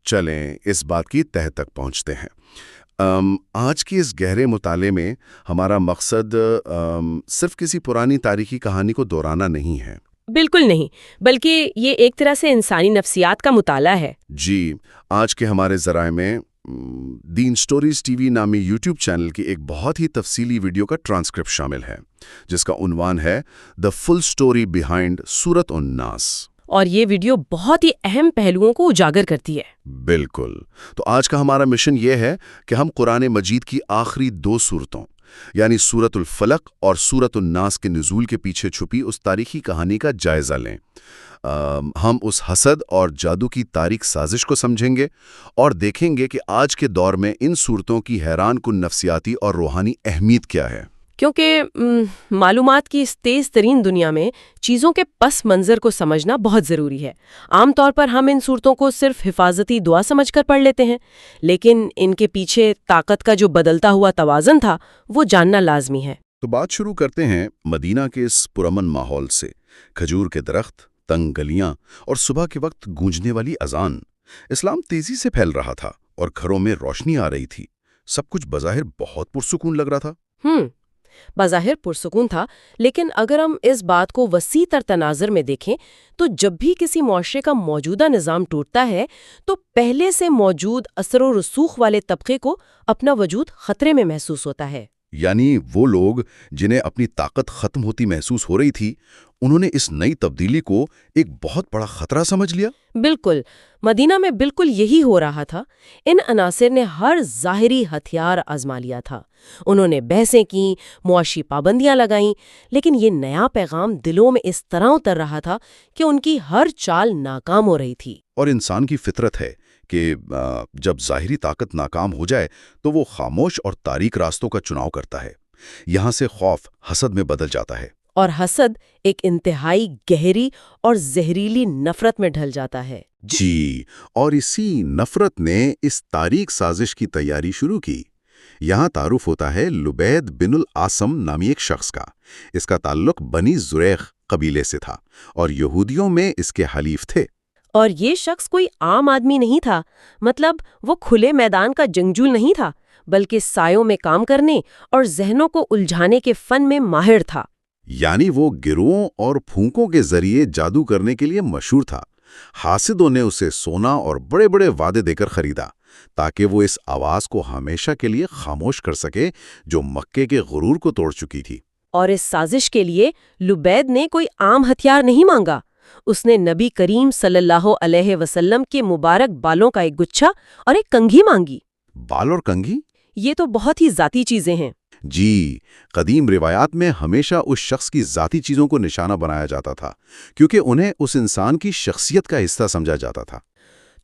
چلیں اس بات کی تہہ تک پہنچتے ہیں۔ آج کی اس گہرے مطالعے میں ہمارا مقصد صرف کسی پرانی تاریخی کہانی کو دہرانا نہیں ہے۔ بالکل نہیں، بلکہ یہ ایک طرح سے انسانی نفسیات کا مطالعہ ہے۔ جی، آج کے ہمارے ذرائع میں دین سٹوریز ٹی وی نامی یوٹیوب چینل کی ایک بہت ہی تفصیلی ویڈیو کا ٹرانسکرپٹ شامل ہے، جس کا عنوان ہے "دی فل سٹوری بیہائنڈ سورۃ الناس"۔ اور یہ ویڈیو بہت ہی اہم پہلوؤں کو اجاگر کرتی ہے۔ بالکل۔ تو آج کا ہمارا مشن یہ ہے کہ ہم قرآن مجید کی آخری 2 سورتوں یعنی سورۃ الفلق اور سورۃ الناس کے نزول کے پیچھے چھپی اس تاریخی کہانی کا جائزہ لیں۔ ہم اس حسد اور جادو کی تاریک سازش کو سمجھیں گے اور دیکھیں گے کہ آج کے دور میں ان صورتوں کی حیران کن نفسیاتی اور روحانی اہمیت کیا ہے۔ کیونکہ معلومات کی اس تیز ترین دنیا میں چیزوں کے پس منظر کو سمجھنا بہت ضروری ہے۔ عام طور پر ہم ان صورتوں کو صرف حفاظتی دعا سمجھ کر پڑھ لیتے ہیں، لیکن ان کے پیچھے طاقت کا جو بدلتا ہوا توازن تھا وہ جاننا لازمی ہے۔ تو بات شروع کرتے ہیں مدینہ کے اس پرامن ماحول سے۔ کھجور کے درخت، تنگ گلیاں اور صبح کے وقت گونجنے والی اذان۔ اسلام تیزی سے پھیل رہا تھا اور گھروں میں روشنی آ رہی تھی۔ سب کچھ بظاہر بہت پرسکون لگ رہا تھا۔ بظاہر پرسکون تھا، لیکن اگر ہم اس بات کو وسیع تر تناظر میں دیکھیں تو جب بھی کسی معاشرے کا موجودہ نظام ٹوٹتا ہے تو پہلے سے موجود اثر و رسوخ والے طبقے کو اپنا وجود خطرے میں محسوس ہوتا ہے۔ یعنی وہ لوگ جنہیں اپنی طاقت ختم ہوتی محسوس ہو رہی تھی، انہوں نے اس نئی تبدیلی کو ایک بہت بڑا خطرہ سمجھ لیا۔ بالکل، مدینہ میں بالکل یہی ہو رہا تھا۔ ان عناصر نے ہر ظاہری ہتھیار آزما لیا تھا۔ انہوں نے بحثیں کیں، معاشی پابندیاں لگائیں، لیکن یہ نیا پیغام دلوں میں اس طرح اتر رہا تھا کہ ان کی ہر چال ناکام ہو رہی تھی۔ اور انسان کی فطرت ہے کہ جب ظاہری طاقت ناکام ہو جائے تو وہ خاموش اور تاریک راستوں کا چناؤ کرتا ہے۔ یہاں سے خوف حسد میں بدل جاتا ہے، اور حسد ایک انتہائی گہری اور زہریلی نفرت میں ڈھل جاتا ہے۔ جی، اور اسی نفرت نے اس تاریک سازش کی تیاری شروع کی۔ یہاں تعارف ہوتا ہے لبید بن العاصم نامی ایک شخص کا۔ اس کا تعلق بنی زریق قبیلے سے تھا اور یہودیوں میں اس کے حلیف تھے۔ اور یہ شخص کوئی عام آدمی نہیں تھا، مطلب وہ کھلے میدان کا جنگجو نہیں تھا، بلکہ سایوں میں کام کرنے اور ذہنوں کو الجھانے کے فن میں ماہر تھا۔ یعنی وہ گروہوں اور پھونکوں کے ذریعے جادو کرنے کے لیے مشہور تھا۔ حاسدوں نے اسے سونا اور بڑے بڑے وعدے دے کر خریدا تاکہ وہ اس آواز کو ہمیشہ کے لیے خاموش کر سکے جو مکے کے غرور کو توڑ چکی تھی۔ اور اس سازش کے لیے لبید نے کوئی عام ہتھیار نہیں مانگا۔ اس نے نبی کریم صلی اللہ علیہ وسلم کے مبارک بالوں کا ایک گچھا اور ایک کنگھی مانگی۔ بال اور کنگھی؟ یہ تو بہت ہی ذاتی چیزیں ہیں۔ جی، قدیم روایات میں ہمیشہ اس شخص کی ذاتی چیزوں کو نشانہ بنایا جاتا تھا کیونکہ انہیں اس انسان کی شخصیت کا حصہ سمجھا جاتا تھا۔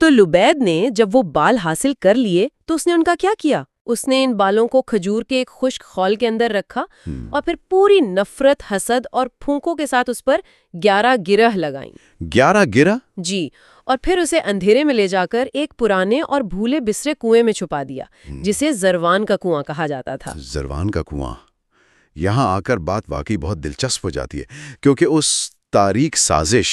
تو لبید نے جب وہ بال حاصل کر لیے تو اس نے ان کا کیا کیا؟ اس نے ان بالوں کو کھجور کے ایک خشک خول کے اندر رکھا اور پھر پوری نفرت، حسد اور پھونکوں کے ساتھ اس پر 11 گرہ لگائیں۔ 11 گرہ؟ جی، اور پھر اسے اندھیرے میں لے جا کر ایک پرانے اور بھولے بسرے کنویں میں چھپا دیا جسے زروان کا کنواں کہا جاتا تھا۔ زروان کا کنواں۔ یہاں آ کر بات واقعی بہت دلچسپ ہو جاتی ہے کیونکہ اس تاریک سازش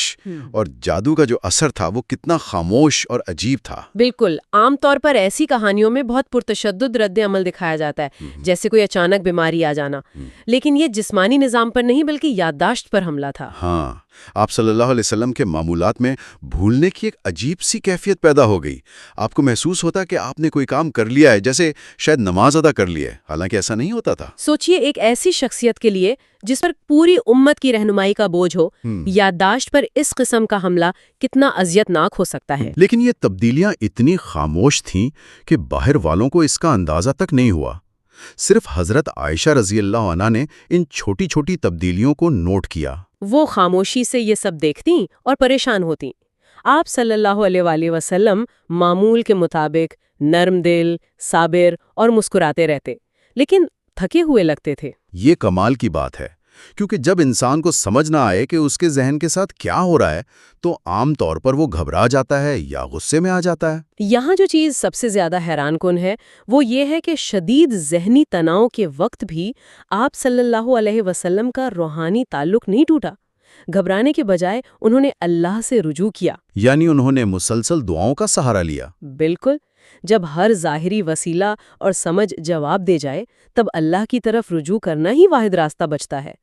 اور جادو کا جو اثر تھا وہ کتنا خاموش اور عجیب تھا۔ بالکل، عام طور پر ایسی کہانیوں میں بہت پرتشدد رد عمل دکھایا جاتا ہے، جیسے کوئی اچانک بیماری آ جانا، لیکن یہ جسمانی نظام پر نہیں بلکہ یادداشت پر حملہ تھا۔ ہاں، آپ صلی اللہ علیہ وسلم کے معمولات میں بھولنے کی ایک عجیب سی کیفیت پیدا ہو گئی۔ آپ کو محسوس ہوتا کہ آپ نے کوئی کام کر لیا ہے، جیسے شاید نماز ادا کر لی ہے، حالانکہ ایسا نہیں ہوتا تھا۔ سوچئے ایک ایسی شخصیت کے لیے جس پر پوری امت کی رہنمائی کا بوجھ ہو، یادداشت پر اس قسم کا حملہ کتنا اذیت ناک ہو سکتا ہے۔ لیکن یہ تبدیلیاں اتنی خاموش تھیں کہ باہر والوں کو اس کا اندازہ تک نہیں ہوا۔ صرف حضرت عائشہ رضی اللہ عنہا نے ان چھوٹی چھوٹی تبدیلیوں کو نوٹ کیا۔ وہ خاموشی سے یہ سب دیکھتیں اور پریشان ہوتیں۔ آپ صلی اللہ علیہ وآلہ وسلم معمول کے مطابق نرم دل، صابر اور مسکراتے رہتے، لیکن تھکے ہوئے لگتے تھے۔ یہ کمال کی بات ہے کیونکہ جب انسان کو سمجھ نہ آئے کہ اس کے ذہن کے ساتھ کیا ہو رہا ہے تو عام طور پر وہ گھبرا جاتا ہے یا غصے میں آ جاتا ہے۔ یہاں جو چیز سب سے زیادہ حیران کن ہے وہ یہ ہے کہ شدید ذہنی تناؤ کے وقت بھی آپ صلی اللہ علیہ وسلم کا روحانی تعلق نہیں ٹوٹا۔ گھبرانے کے بجائے انہوں نے اللہ سے رجوع کیا۔ یعنی انہوں نے مسلسل دعاؤں کا سہارا لیا۔ بالکل، جب ہر ظاہری وسیلہ اور سمجھ جواب دے جائے تب اللہ کی طرف رجوع کرنا ہی واحد راستہ بچتا ہے،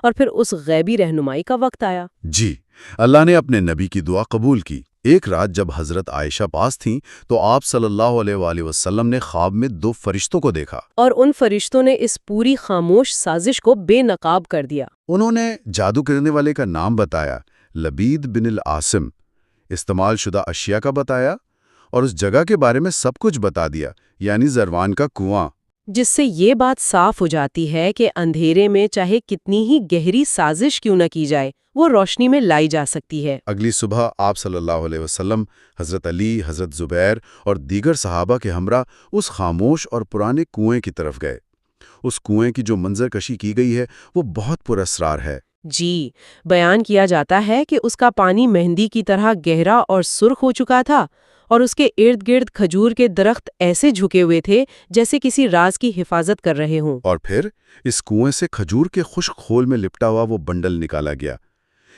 اور پھر اس غیبی رہنمائی کا وقت آیا۔ جی، اللہ نے اپنے نبی کی دعا قبول کی۔ ایک رات جب حضرت عائشہ پاس تھیں تو آپ صلی اللہ علیہ وآلہ وسلم نے خواب میں 2 فرشتوں کو دیکھا۔ اور ان فرشتوں نے اس پوری خاموش سازش کو بے نقاب کر دیا۔ انہوں نے جادو کرنے والے کا نام بتایا، لبید بن العاصم، استعمال شدہ اشیاء کا بتایا، اور اس جگہ کے بارے میں سب کچھ بتا دیا، یعنی زروان کا کنواں۔ جس سے یہ بات صاف ہو جاتی ہے کہ اندھیرے میں چاہے کتنی ہی گہری سازش کیوں نہ کی جائے، وہ روشنی میں لائی جا سکتی ہے۔ اگلی صبح آپ صلی اللہ علیہ وسلم حضرت علی، حضرت زبیر اور دیگر صحابہ کے ہمراہ اس خاموش اور پرانے کنویں کی طرف گئے۔ اس کنویں کی جو منظر کشی کی گئی ہے وہ بہت پر اسرار ہے۔ جی، بیان کیا جاتا ہے کہ اس کا پانی مہندی کی طرح گہرا اور سرخ ہو چکا تھا، اور اس کے ارد گرد کھجور کے درخت ایسے جھکے ہوئے تھے جیسے کسی راز کی حفاظت کر رہے ہوں۔ اور پھر اس کنویں سے کھجور کے خشک خول میں لپٹا ہوا وہ بنڈل نکالا گیا۔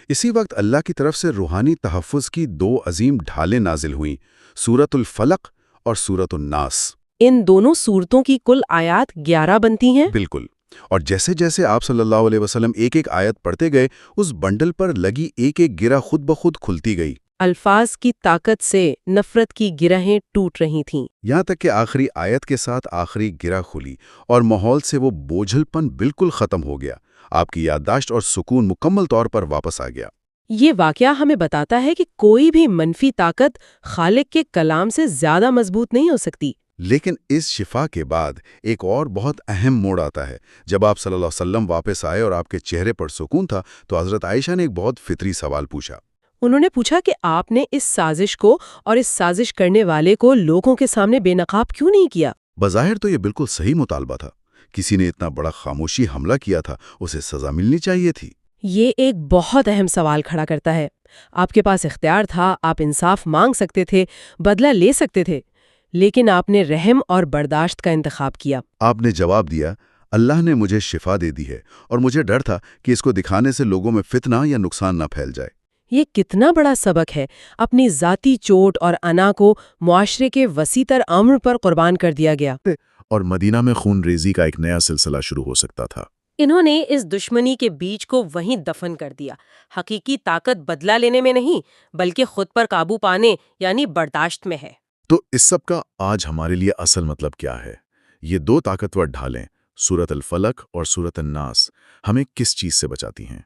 اسی وقت اللہ کی طرف سے روحانی تحفظ کی 2 عظیم ڈھالیں نازل ہوئیں، سورۃ الفلق اور سورۃ الناس۔ ان دونوں سورتوں کی کل آیات 11 بنتی ہیں۔ بالکل، اور جیسے جیسے آپ صلی اللہ علیہ وسلم ایک ایک آیت پڑھتے گئے، اس بنڈل پر لگی ایک ایک گرہ خود بخود کھلتی گئی۔ الفاظ کی طاقت سے نفرت کی گرہیں ٹوٹ رہی تھیں۔ یہاں تک کہ آخری آیت کے ساتھ آخری گرہ کھلی اور ماحول سے وہ بوجھل پن بالکل ختم ہو گیا۔ آپ کی یادداشت اور سکون مکمل طور پر واپس آ گیا۔ یہ واقعہ ہمیں بتاتا ہے کہ کوئی بھی منفی طاقت خالق کے کلام سے زیادہ مضبوط نہیں ہو سکتی۔ لیکن اس شفا کے بعد ایک اور بہت اہم موڑ آتا ہے۔ جب آپ صلی اللہ علیہ وسلم واپس آئے اور آپ کے چہرے پر سکون تھا تو حضرت عائشہ نے ایک بہت فطری سوال پوچھا۔ انہوں نے پوچھا کہ آپ نے اس سازش کو اور اس سازش کرنے والے کو لوگوں کے سامنے بے نقاب کیوں نہیں کیا؟ بظاہر تو یہ بالکل صحیح مطالبہ تھا۔ کسی نے اتنا بڑا خاموشی حملہ کیا تھا، اسے سزا ملنی چاہیے تھی۔ یہ ایک بہت اہم سوال کھڑا کرتا ہے۔ آپ کے پاس اختیار تھا، آپ انصاف مانگ سکتے تھے، بدلہ لے سکتے تھے، لیکن آپ نے رحم اور برداشت کا انتخاب کیا۔ آپ نے جواب دیا، اللہ نے مجھے شفا دے دی ہے اور مجھے ڈر تھا کہ اس کو دکھانے سے لوگوں میں فتنہ یا نقصان نہ پھیل جائے۔ یہ کتنا بڑا سبق ہے، اپنی ذاتی چوٹ اور انا کو معاشرے کے وسیع تر امر پر قربان کر دیا گیا۔ اور مدینہ میں خون ریزی کا ایک نیا سلسلہ شروع ہو سکتا تھا۔ انہوں نے اس دشمنی کے بیج کو وہیں دفن کر دیا۔ حقیقی طاقت بدلہ لینے میں نہیں بلکہ خود پر قابو پانے یعنی برداشت میں ہے۔ تو اس سب کا آج ہمارے لیے اصل مطلب کیا ہے؟ یہ 2 طاقتور ڈھالیں، سورۃ الفلق اور سورۃ الناس، ہمیں کس چیز سے بچاتی ہیں؟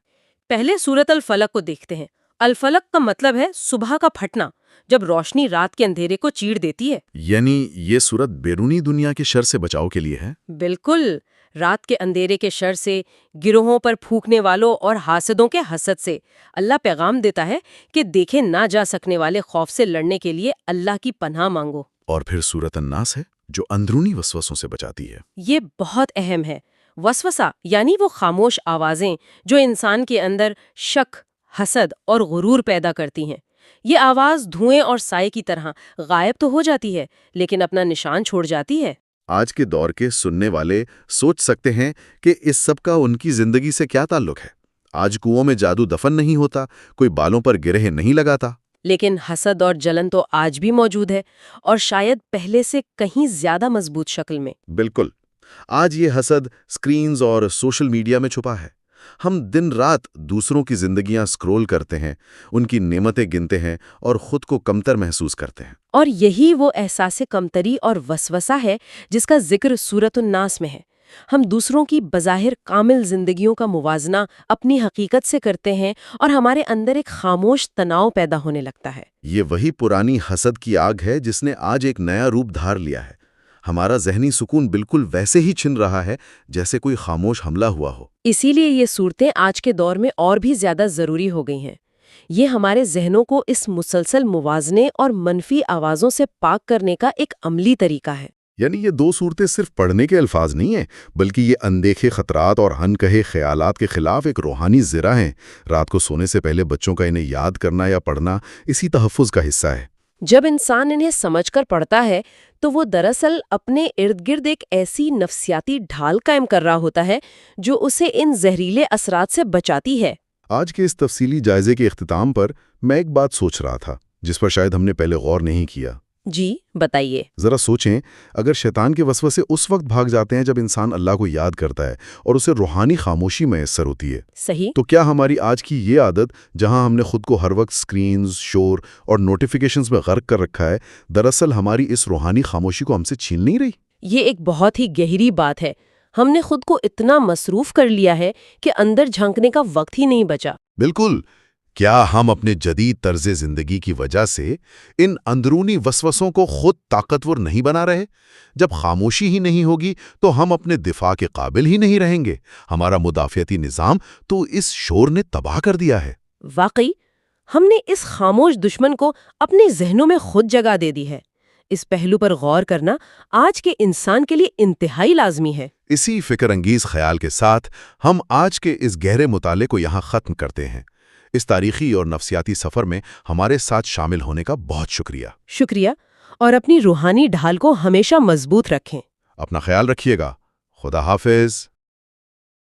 پہلے سورۃ الفلق کو دیکھتے ہیں۔ الفلق کا مطلب ہے صبح کا پھٹنا، جب روشنی رات کے اندھیرے کو چیر دیتی ہے۔ یعنی یہ سورت بیرونی دنیا کے شر سے بچاؤ کے لیے ہے؟ بالکل، رات کے اندھیرے کے شر سے، گروہوں پر پھونکنے والوں اور حاسدوں کے حسد سے اللہ پیغام دیتا ہے کہ دیکھے نہ جا سکنے والے خوف سے لڑنے کے لیے اللہ کی پناہ مانگو۔ اور پھر سورۃ الناس ہے جو اندرونی وسوسوں سے بچاتی ہے۔ یہ بہت اہم ہے۔ وسوسہ یعنی وہ خاموش آوازیں جو انسان کے اندر شک، حسد اور غرور پیدا کرتی ہیں۔ یہ آواز دھوئیں اور سائے کی طرح غائب تو ہو جاتی ہے لیکن اپنا نشان چھوڑ جاتی ہے۔ آج کے دور کے سننے والے سوچ سکتے ہیں کہ اس سب کا ان کی زندگی سے کیا تعلق ہے۔ آج کنووں میں جادو دفن نہیں ہوتا، کوئی بالوں پر گرہ نہیں لگاتا۔ لیکن حسد اور جلن تو آج بھی موجود ہے، اور شاید پہلے سے کہیں زیادہ مضبوط شکل میں۔ بالکل، آج یہ حسد سکرینز اور سوشل میڈیا میں چھپا ہے۔ ہم دن رات دوسروں کی زندگیاں سکرول کرتے ہیں، ان کی نعمتیں گنتے ہیں اور خود کو کمتر محسوس کرتے ہیں۔ اور یہی وہ احساس کمتری اور وسوسہ ہے جس کا ذکر سورۃ الناس میں ہے۔ ہم دوسروں کی بظاہر کامل زندگیوں کا موازنہ اپنی حقیقت سے کرتے ہیں اور ہمارے اندر ایک خاموش تناؤ پیدا ہونے لگتا ہے۔ یہ وہی پرانی حسد کی آگ ہے جس نے آج ایک نیا روپ دھار لیا ہے۔ ہمارا ذہنی سکون بالکل ویسے ہی چھن رہا ہے جیسے کوئی خاموش حملہ ہوا ہو۔ اسی لیے یہ صورتیں آج کے دور میں اور بھی زیادہ ضروری ہو گئی ہیں۔ یہ ہمارے ذہنوں کو اس مسلسل موازنے اور منفی آوازوں سے پاک کرنے کا ایک عملی طریقہ ہے۔ یعنی یہ 2 صورتیں صرف پڑھنے کے الفاظ نہیں ہیں، بلکہ یہ اندیکھے خطرات اور ہن کہے خیالات کے خلاف ایک روحانی زرہ ہیں۔ رات کو سونے سے پہلے بچوں کا انہیں یاد کرنا یا پڑھنا اسی تحفظ کا حصہ ہے۔ جب انسان انہیں سمجھ کر پڑھتا ہے تو وہ دراصل اپنے ارد گرد ایک ایسی نفسیاتی ڈھال قائم کر رہا ہوتا ہے جو اسے ان زہریلے اثرات سے بچاتی ہے۔ آج کے اس تفصیلی جائزے کے اختتام پر میں ایک بات سوچ رہا تھا جس پر شاید ہم نے پہلے غور نہیں کیا۔ جی بتائیے۔ ذرا سوچیں، اگر شیطان کے وسوسے اس وقت بھاگ جاتے ہیں جب انسان اللہ کو یاد کرتا ہے اور اسے روحانی خاموشی میسر ہوتی ہے، صحیح۔ تو کیا ہماری آج کی یہ عادت، جہاں ہم نے خود کو ہر وقت سکرینز، شور اور نوٹیفیکیشنز میں غرق کر رکھا ہے، دراصل ہماری اس روحانی خاموشی کو ہم سے چھین نہیں رہی؟ یہ ایک بہت ہی گہری بات ہے۔ ہم نے خود کو اتنا مصروف کر لیا ہے کہ اندر جھانکنے کا وقت ہی نہیں بچا۔ بالکل۔ کیا ہم اپنے جدید طرز زندگی کی وجہ سے ان اندرونی وسوسوں کو خود طاقتور نہیں بنا رہے؟ جب خاموشی ہی نہیں ہوگی تو ہم اپنے دفاع کے قابل ہی نہیں رہیں گے۔ ہمارا مدافعتی نظام تو اس شور نے تباہ کر دیا ہے۔ واقعی ہم نے اس خاموش دشمن کو اپنے ذہنوں میں خود جگہ دے دی ہے۔ اس پہلو پر غور کرنا آج کے انسان کے لیے انتہائی لازمی ہے۔ اسی فکر انگیز خیال کے ساتھ ہم آج کے اس گہرے مطالعے کو یہاں ختم کرتے ہیں۔ اس تاریخی اور نفسیاتی سفر میں ہمارے ساتھ شامل ہونے کا بہت شکریہ۔ شکریہ، اور اپنی روحانی ڈھال کو ہمیشہ مضبوط رکھیں۔ اپنا خیال رکھیے گا۔ خدا حافظ۔